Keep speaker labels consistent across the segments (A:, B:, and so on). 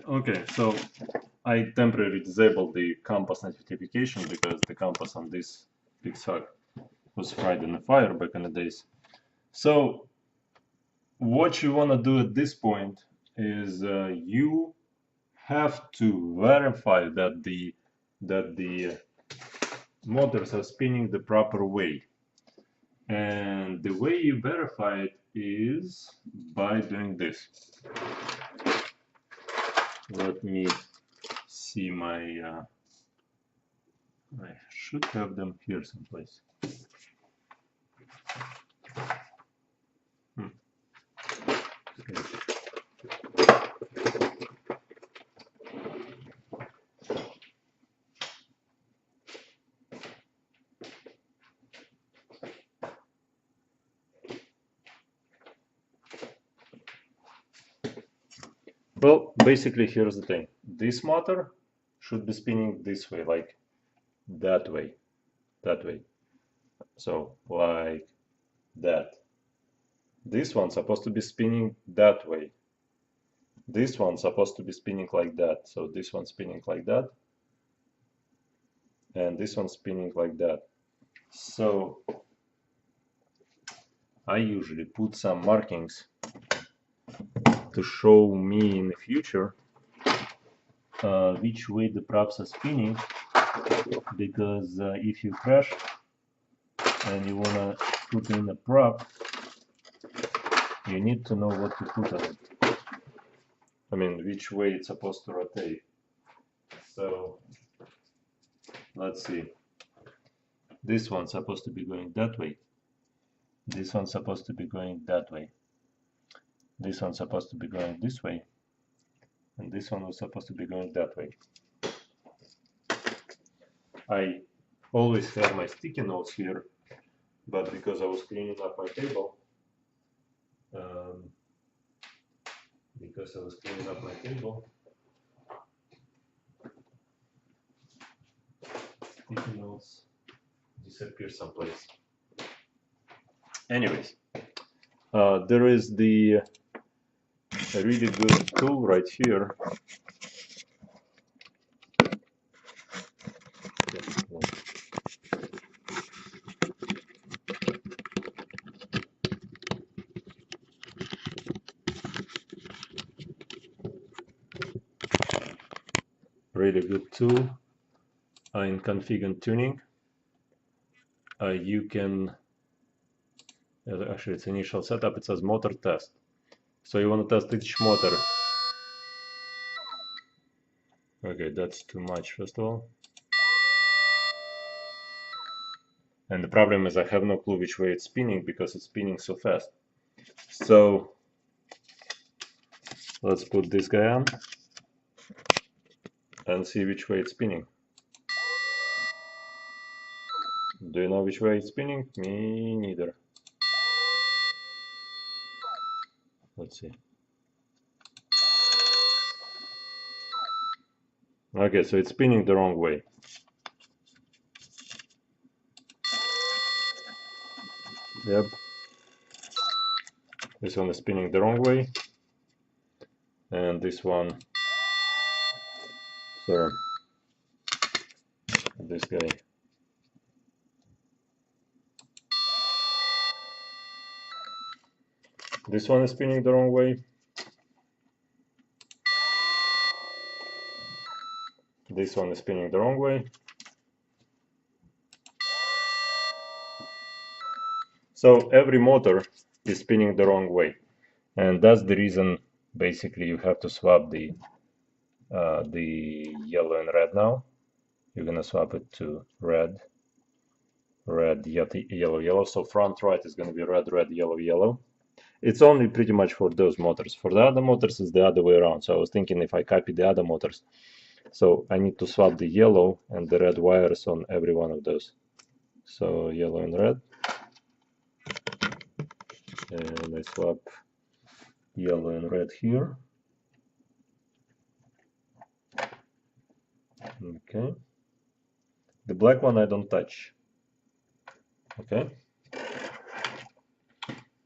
A: Okay, so I temporarily disabled the compass notification because the compass on this big sock was fried in the fire back in the days. So what you want to do at this point is you have to verify that the motors are spinning the proper way. And the way you verify it is by doing this. Let me see my, I should have them here someplace. Okay. Well, basically, here's the thing. This motor should be spinning this way, like that way, that way. So, like that. This one's supposed to be spinning that way. This one's supposed to be spinning like that. So this one's spinning like that. And this one's spinning like that. So I usually put some markings to show me in the future which way the props are spinning, because if you crash and you want to put in a prop, you need to know what to put on it. I mean, which way it's supposed to rotate. So let's see. This one's supposed to be going that way. This one's supposed to be going that way. This one's supposed to be going this way. And this one was supposed to be going that way. I always have my sticky notes here, but because I was cleaning up my table, sticky notes disappear someplace. Anyways, there is a really good tool right here. Really good tool in config and tuning. You can actually, it's initial setup. It says motor test. So you want to test each motor. Okay, that's too much, first of all. And the problem is I have no clue which way it's spinning because it's spinning so fast. So let's put this guy on and see which way it's spinning. Do you know which way it's spinning? Me neither. Let's see. Okay, so it's spinning the wrong way. Yep. This one is spinning the wrong way. And this one, sorry, this guy. This one is spinning the wrong way. This one is spinning the wrong way. So every motor is spinning the wrong way. And that's the reason basically you have to swap the yellow and red now. You're gonna swap it to red, yellow, yellow. So front right is gonna be red, red, yellow, yellow. It's only pretty much for those motors. For the other motors, it's the other way around. So I was thinking if I copy the other motors, so I need to swap the yellow and the red wires on every one of those. So yellow and red. And I swap yellow and red here. Okay. The black one I don't touch. Okay.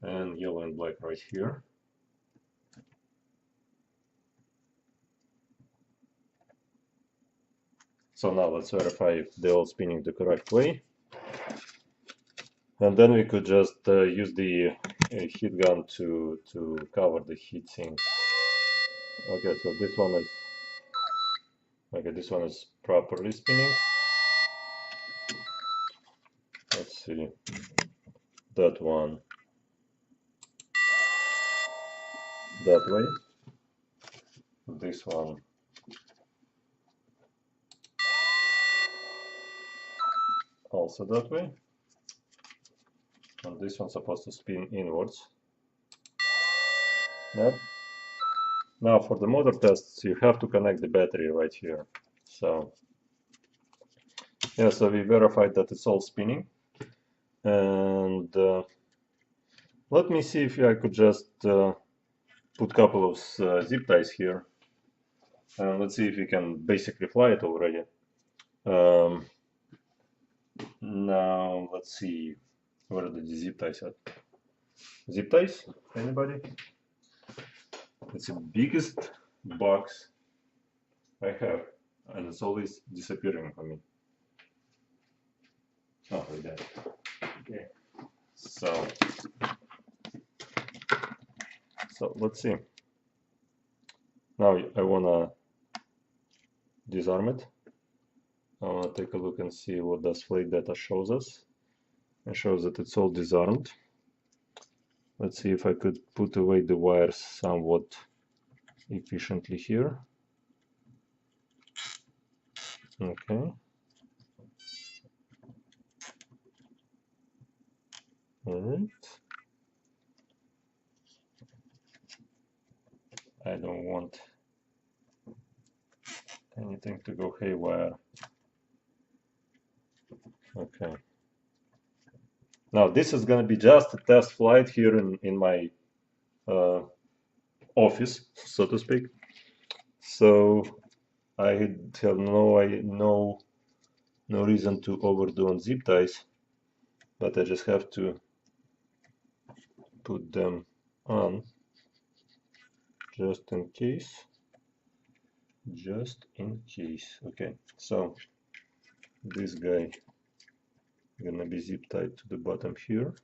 A: And yellow and black right here. So now let's verify if they're all spinning the correct way. And then we could just use the heat gun to cover the heat sink. Okay, so this one is properly spinning. Let's see that one that way. This one also that way. And this one's supposed to spin inwards. Yep. Now for the motor tests, you have to connect the battery right here. So yeah, so we verified that it's all spinning. And let me see if I could just put a couple of zip ties here. And let's see if we can basically fly it already. Now let's see, where are the zip ties at? Zip ties? Anybody? It's the biggest box I have, and it's always disappearing for me. Oh, like that. Okay. So let's see. Now I wanna disarm it. I wanna take a look and see what does flight data shows us. It shows that it's all disarmed. Let's see if I could put away the wires somewhat efficiently here. Okay. Alright. I don't want anything to go haywire. Okay. Now this is going to be just a test flight here in my office, so to speak. So I have no reason to overdo on zip ties, but I just have to put them on just in case. Just in case. Okay, so this guy gonna be zip tied to the bottom here.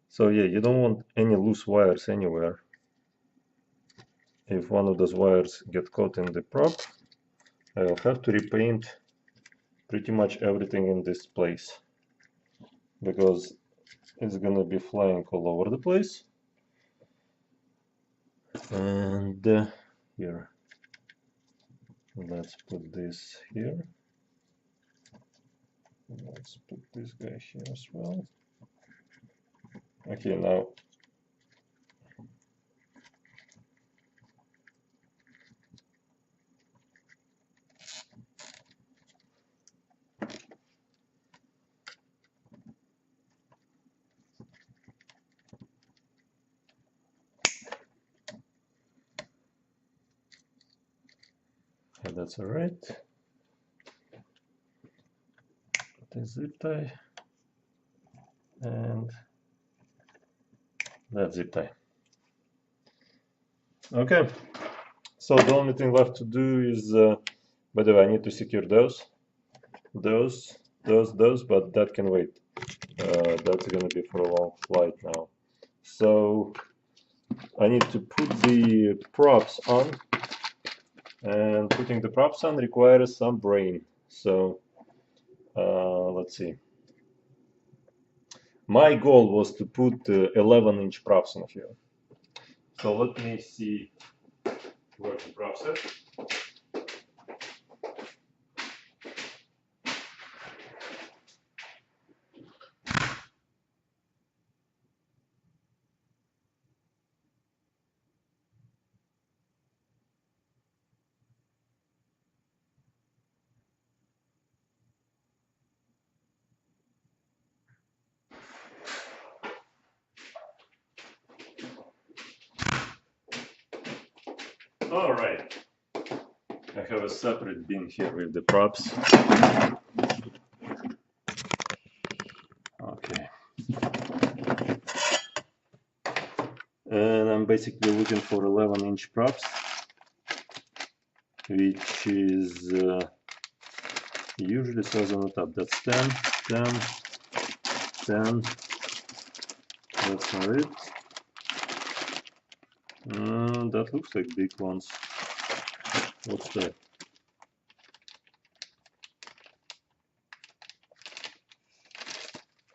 A: So yeah, you don't want any loose wires anywhere. If one of those wires get caught in the prop, I will have to repaint pretty much everything in this place, because it's gonna be flying all over the place. And here, let's put this here. Let's put this guy here as well. Okay, now yeah, that's all right. The zip tie and that zip tie. Okay, so the only thing left to do is, by the way, I need to secure those, but that can wait. That's gonna be for a long flight now. So I need to put the props on, and putting the props on requires some brain. So let's see. My goal was to put 11-inch props on here. So let me see where the props are. All right, I have a separate bin here with the props. Okay. And I'm basically looking for 11-inch props, which is usually says on the top. That's 10, 10, 10. That's not it. That looks like big ones. What's that?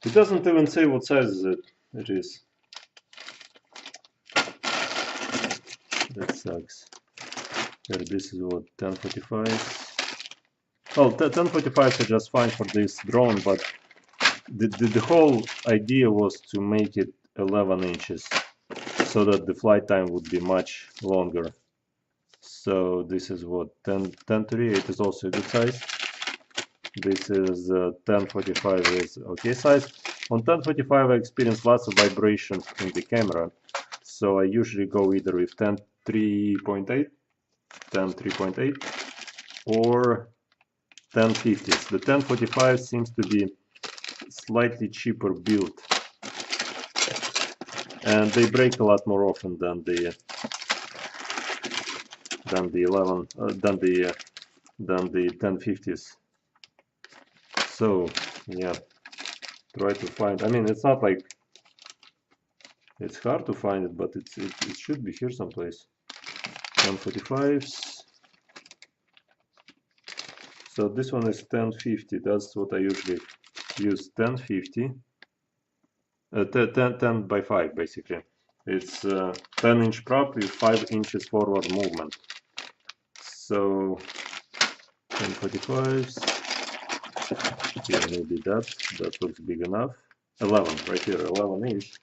A: It doesn't even say what size it is. That sucks. Here, this is what, 1045. Well, 1045s are just fine for this drone, but the whole idea was to make it 11 inches so that the flight time would be much longer. So this is what, 1038 is also a good size. This is 1045 is okay size. On 1045 I experience lots of vibrations in the camera, so I usually go either with 10.3.8, 10.3.8 or 1050s. The 1045 seems to be slightly cheaper built, and they break a lot more often than the 1050s. So yeah, try to find. I mean, it's not like it's hard to find it, but it should be here someplace. 1045s. So this one is 1050. That's what I usually use. 1050. 10 by 5 basically. It's 10-inch prop with 5 inches forward movement. So 1045s. Here maybe that looks big enough. 11 right here, 11 inch.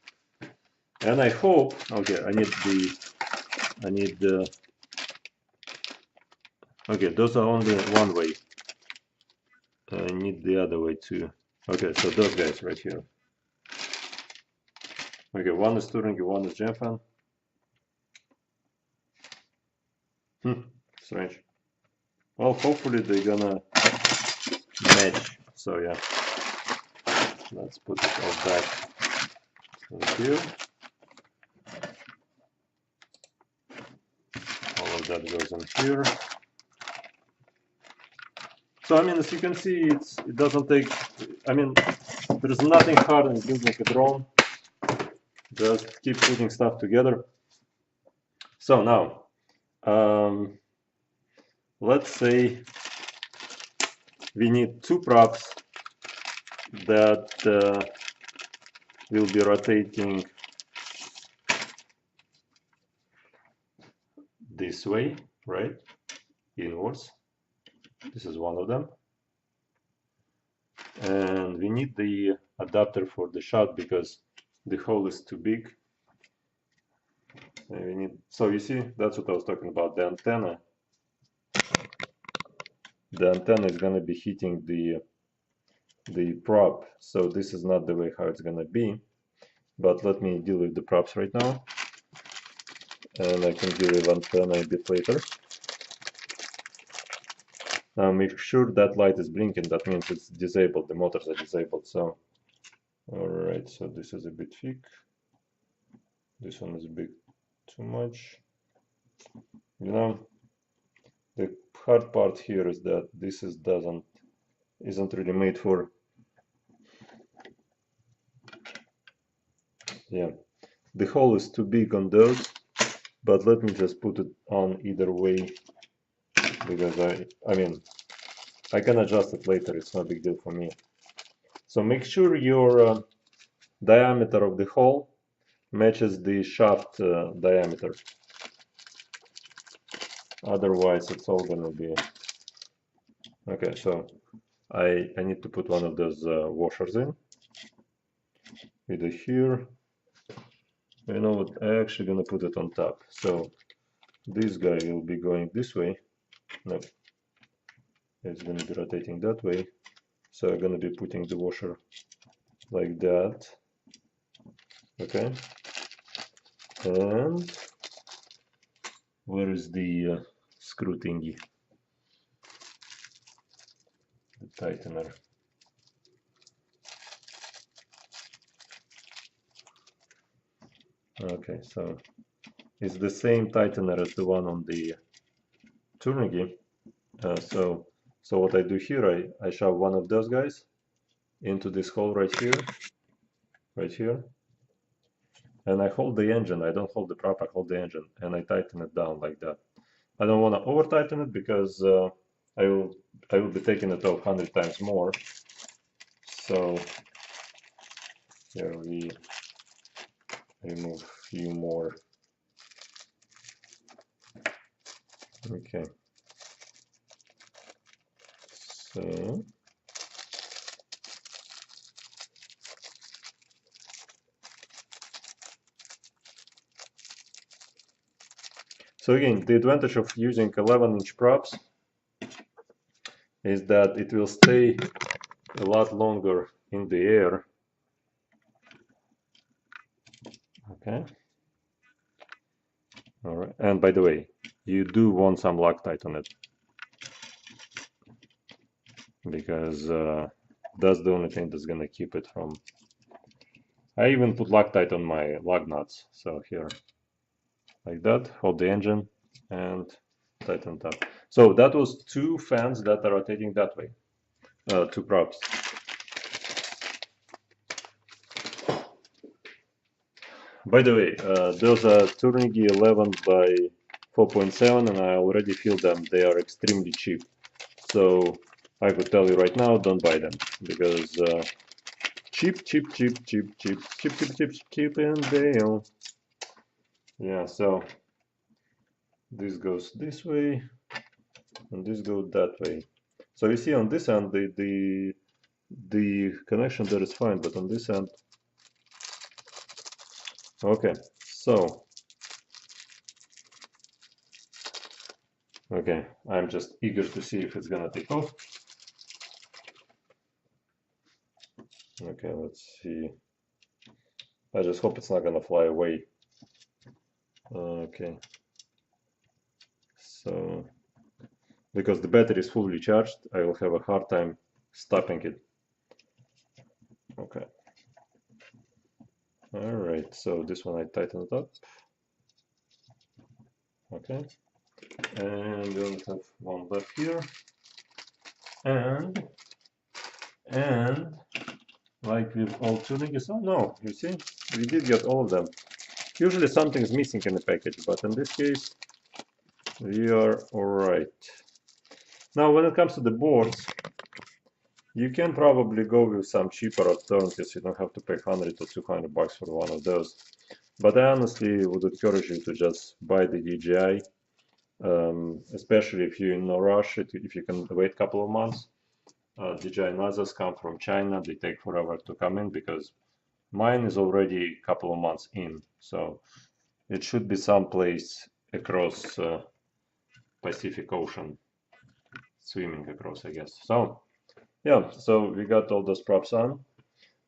A: And I hope, okay, I need the, okay, those are only one way. I need the other way too. Okay, so those guys right here. Okay, one is Touring, one is Gemfan. Strange. Well, hopefully they're gonna match. So yeah, let's put it all back in here. All of that goes in here. So I mean, as you can see, it doesn't take. I mean, there's nothing hard in building a drone. Just keep putting stuff together. So now, let's say we need two props that will be rotating this way, right? Inwards. This is one of them. And we need the adapter for the shot because the hole is too big. And we need, so you see, that's what I was talking about, the antenna. The antenna is going to be hitting the prop, so this is not the way how it's going to be. But let me deal with the props right now, and I can deal with antenna a bit later. Now make sure that light is blinking, that means it's disabled, the motors are disabled. So alright, so this is a bit thick, this one is a bit too much. You know, the hard part here is that this isn't really made for, yeah, the hole is too big on those, but let me just put it on either way, because I mean, I can adjust it later, it's no big deal for me. So make sure your diameter of the hole matches the shaft diameter. Otherwise, it's all gonna be okay. So I need to put one of those washers in, either here. You know what? I'm actually gonna put it on top. So this guy will be going this way. No, it's gonna be rotating that way. So I'm gonna be putting the washer like that. Okay. And where is the screw thingy? the tightener. Okay, so it's the same tightener as the one on the tourniquet. So what I do here, I shove one of those guys into this hole right here, and I hold the engine. I don't hold the prop, I hold the engine, and I tighten it down like that. I don't want to over tighten it because I will be taking it off 100 times more. So here we remove a few more. Okay. So again, the advantage of using 11-inch props is that it will stay a lot longer in the air. Okay. All right. And by the way, you do want some Loctite on it because that's the only thing that's gonna keep it from. I even put Loctite on my lug nuts. So here, like that, hold the engine and tighten it up. So that was 2 fans that are rotating that way, 2 props. By the way, those are tourniquet 11 by 4.7 and I already feel them. They are extremely cheap. So I could tell you right now, don't buy them because cheap and bail. Yeah, so this goes this way and this goes that way. So you see on this end the connection there is fine, but on this end, okay. So okay, I'm just eager to see if it's gonna take off. Okay, let's see. I just hope it's not gonna fly away. Okay. So, because the battery is fully charged, I will have a hard time stopping it. Okay. Alright, so this one I tighten it up. Okay. And we only have one left here. And like with all tunings, oh no, you see, we did get all of them. Usually something is missing in the package, but in this case, we are alright. Now, when it comes to the boards, you can probably go with some cheaper alternatives. You don't have to pay 100 or 200 bucks for one of those. But I honestly would encourage you to just buy the DJI, especially if you're in no rush, if you can wait a couple of months. DJI nozzles come from China. They take forever to come in because mine is already a couple of months in. So it should be someplace across Pacific Ocean, swimming across, I guess. So yeah, so we got all those props on.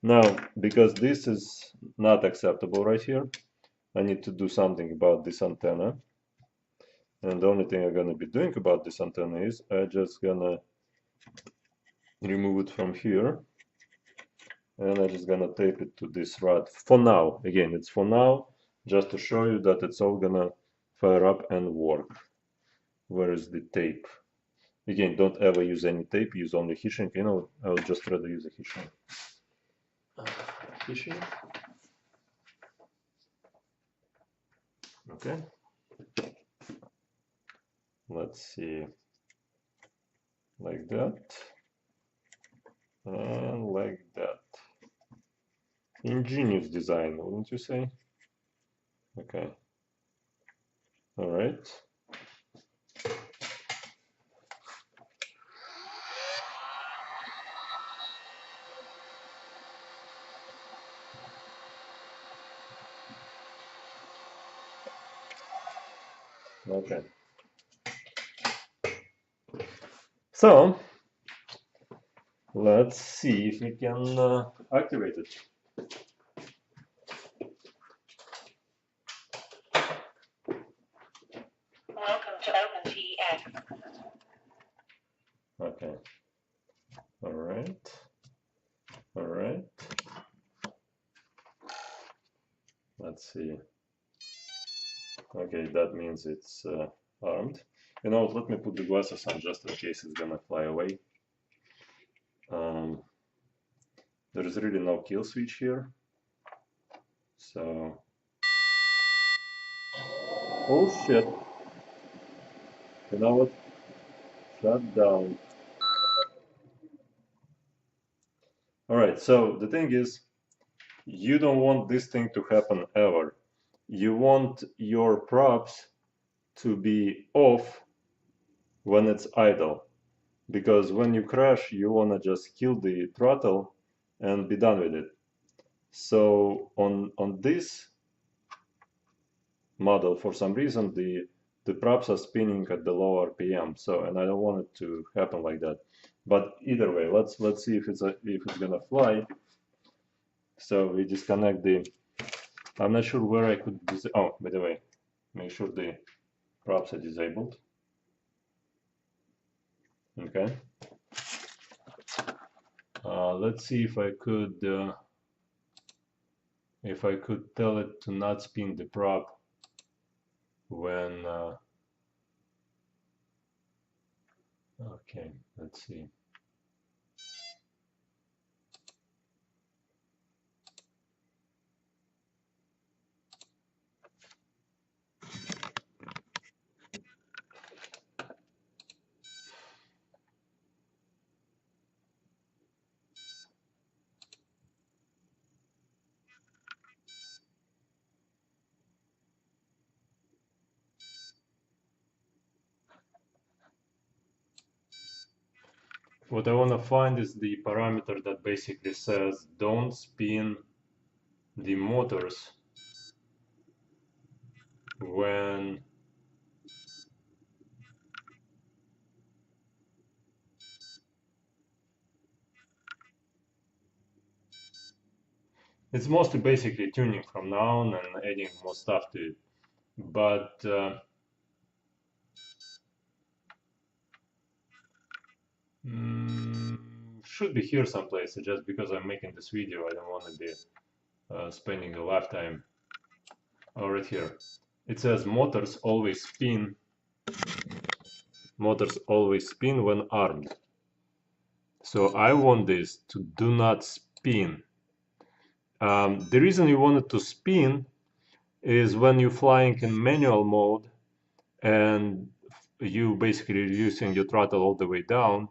A: Now, because this is not acceptable right here, I need to do something about this antenna. And the only thing I'm gonna be doing about this antenna is I'm just gonna remove it from here. And I'm just gonna tape it to this rod for now. Again, it's for now, just to show you that it's all gonna fire up and work. Where is the tape? Again, don't ever use any tape, use only heat shrink. You know, I would just rather use a heat shrink. Heat shrink. Okay. Let's see. Like that. And like that. Ingenious design, wouldn't you say? Okay. All right. Okay. So let's see if we can activate it.
B: Welcome to OpenTX.
A: Okay. All right. All right. Let's see. Okay, that means it's armed. You know, let me put the glasses on just in case it's gonna fly away. There is really no kill switch here. So, oh shit. You know what? Shut down. All right, so the thing is, you don't want this thing to happen ever. You want your props to be off when it's idle. Because when you crash, you want to just kill the throttle and be done with it. So on this model, for some reason, the props are spinning at the low RPM. So, and I don't want it to happen like that. But either way, let's see if it's gonna fly. So we disconnect the. I'm not sure where I could. Oh, by the way, make sure the props are disabled. Okay. Let's see if I could tell it to not spin the prop when. Okay, let's see. What I want to find is the parameter that basically says don't spin the motors when it's mostly basically tuning from now on and adding more stuff to it. But should be here someplace. Just because I'm making this video, I don't want to be spending a lifetime. Right here. It says motors always spin. Motors always spin when armed. So I want this to do not spin. The reason you want it to spin is when you're flying in manual mode and you basically reducing your throttle all the way down.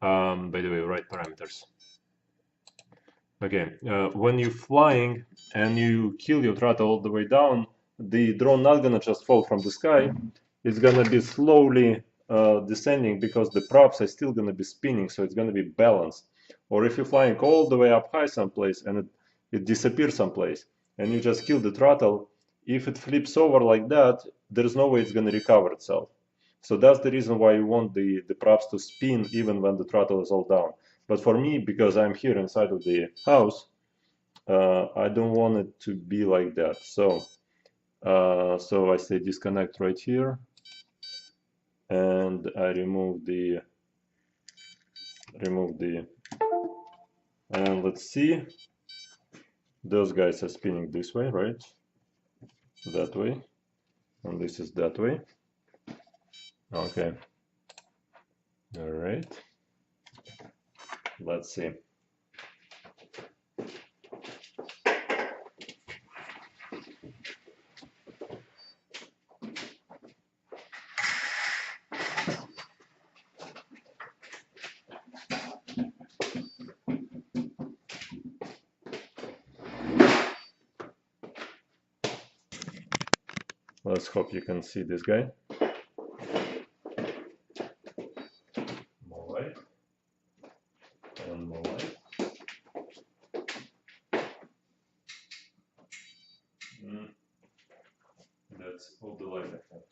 A: By the way, right parameters. Okay, when you're flying and you kill your throttle all the way down, the drone not gonna just fall from the sky. It's gonna be slowly descending because the props are still gonna be spinning, so it's gonna be balanced. Or if you're flying all the way up high someplace and it disappears someplace, and you just kill the throttle, if it flips over like that, there's no way it's gonna recover itself. So that's the reason why you want the props to spin even when the throttle is all down. But for me, because I'm here inside of the house, I don't want it to be like that. So, so I say disconnect right here, and I remove the, and let's see. Those guys are spinning this way, right? That way, and this is that way. Okay. All right. Let's see. Let's hope you can see this guy. More light. And more light. That's all the light I have.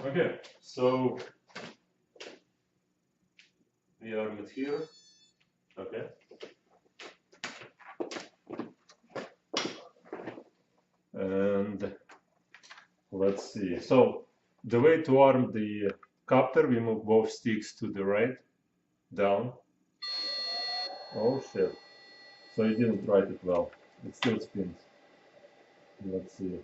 A: Okay, so we are with here. Okay. And let's see. So the way to arm the copter, we move both sticks to the right, down. Oh shit. So you didn't write it well. It still spins. Let's see.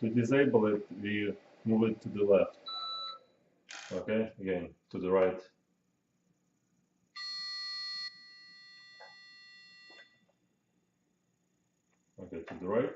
A: To disable it, we move it to the left. Okay, again, to the right. Okay, to the right.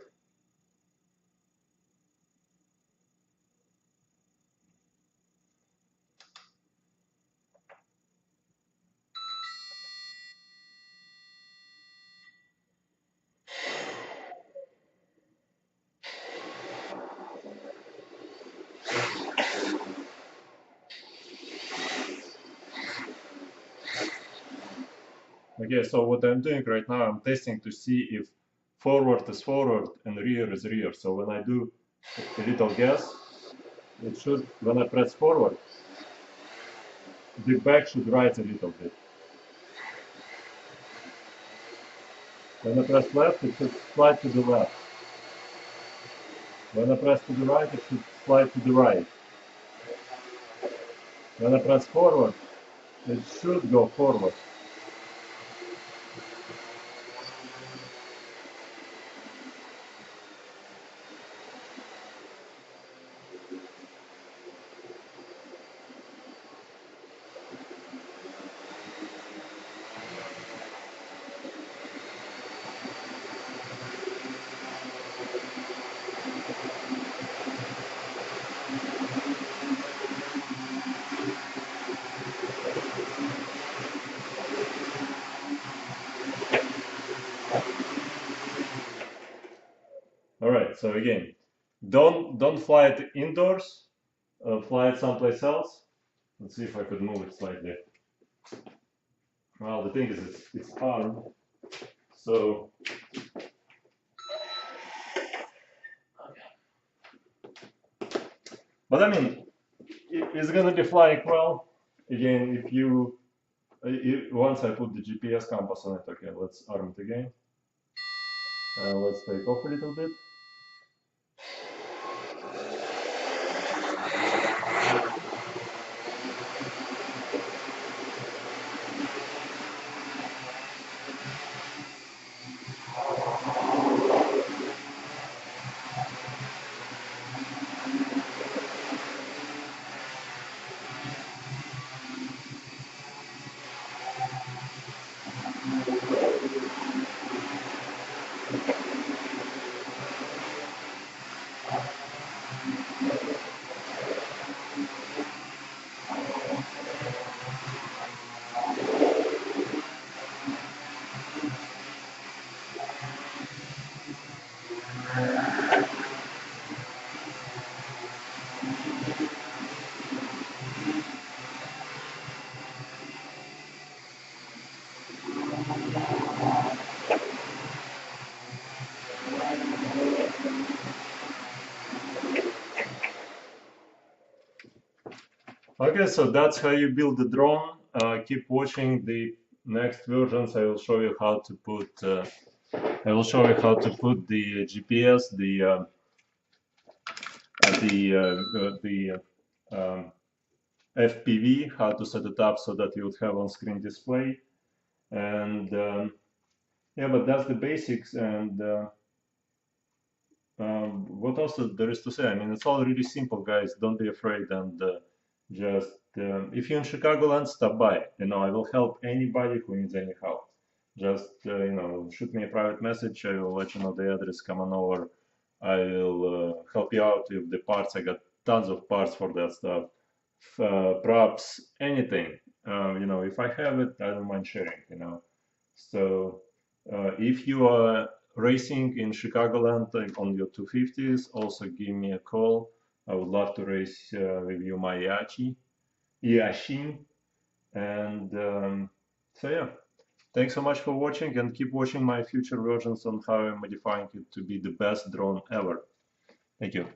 A: Okay, so what I'm doing right now, I'm testing to see if forward is forward and rear is rear. So when I do a little gas, it should, when I press forward, the back should rise a little bit. When I press left, it should slide to the left. When I press to the right, it should slide to the right. When I press forward, it should go forward. All right, so again, don't fly it indoors, fly it someplace else. Let's see if I could move it slightly. Well, the thing is, it's armed, so but I mean, it's gonna be flying well. Again, if you once I put the GPS compass on it, okay, let's arm it again. Let's take off a little bit. Okay, so that's how you build the drone. Keep watching the next versions. I will show you how to put. I will show you how to put the GPS, the FPV, how to set it up so that you would have on-screen display, and yeah, but that's the basics. And what else there is to say? I mean, it's all really simple, guys. Don't be afraid, and just if you're in Chicagoland, stop by. You know, I will help anybody who needs any help. Just you know, shoot me a private message. I will let you know the address. Come on over. I will help you out with the parts. I got tons of parts for that stuff. Props, anything. You know, if I have it, I don't mind sharing. You know, so if you are racing in Chicagoland on your 250s, also give me a call. I would love to race with you my Yashin. And so yeah, thanks so much for watching, and keep watching my future versions on how I'm modifying it to be the best drone ever. Thank you.